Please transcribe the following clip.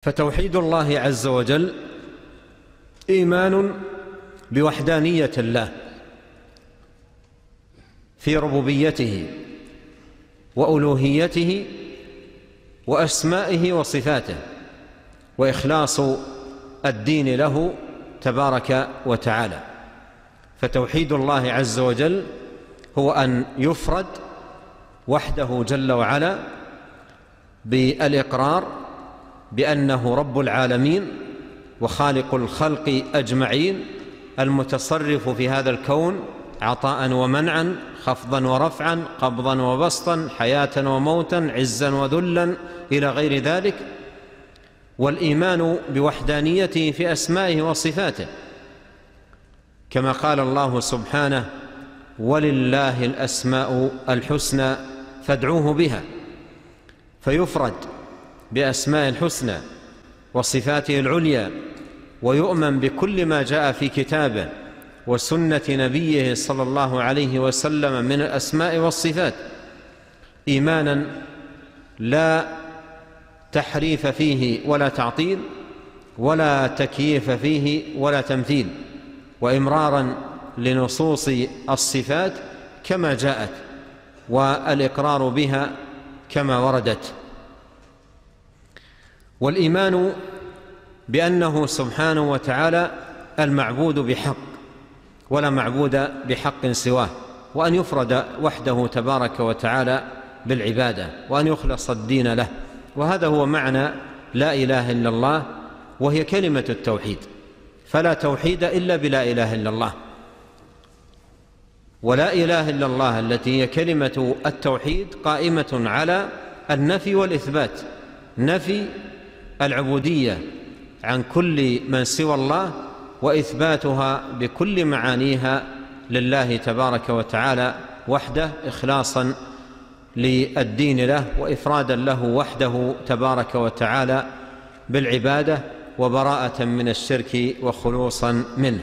فتوحيد الله عز وجل إيمان بوحدانية الله في ربوبيته وألوهيته وأسمائه وصفاته، وإخلاص الدين له تبارك وتعالى. فتوحيد الله عز وجل هو أن يفرد وحده جل وعلا بالإقرار بأنه رب العالمين وخالق الخلق أجمعين، المتصرف في هذا الكون عطاء ومنعا، خفضا ورفعا، قبضا وبسطا، حياة وموتا، عزا وذلا إلى غير ذلك. والإيمان بوحدانيته في أسمائه وصفاته، كما قال الله سبحانه: ولله الأسماء الحسنى فادعوه بها. فيفرد بأسماء الحسنى وصفاته العليا، ويؤمن بكل ما جاء في كتابه وسنة نبيه صلى الله عليه وسلم من الأسماء والصفات، إيمانا لا تحريف فيه ولا تعطيل ولا تكييف فيه ولا تمثيل، وإمرارا لنصوص الصفات كما جاءت، والإقرار بها كما وردت. والإيمان بأنه سبحانه وتعالى المعبود بحق ولا معبود بحق سواه، وأن يفرد وحده تبارك وتعالى بالعبادة، وأن يخلص الدين له. وهذا هو معنى لا إله إلا الله، وهي كلمة التوحيد. فلا توحيد إلا بلا إله إلا الله. ولا إله إلا الله التي هي كلمة التوحيد قائمة على النفي والإثبات، نفي العبودية عن كل من سوى الله، وإثباتها بكل معانيها لله تبارك وتعالى وحده، إخلاصا للدين له وإفرادا له وحده تبارك وتعالى بالعبادة، وبراءة من الشرك وخلوصا منه.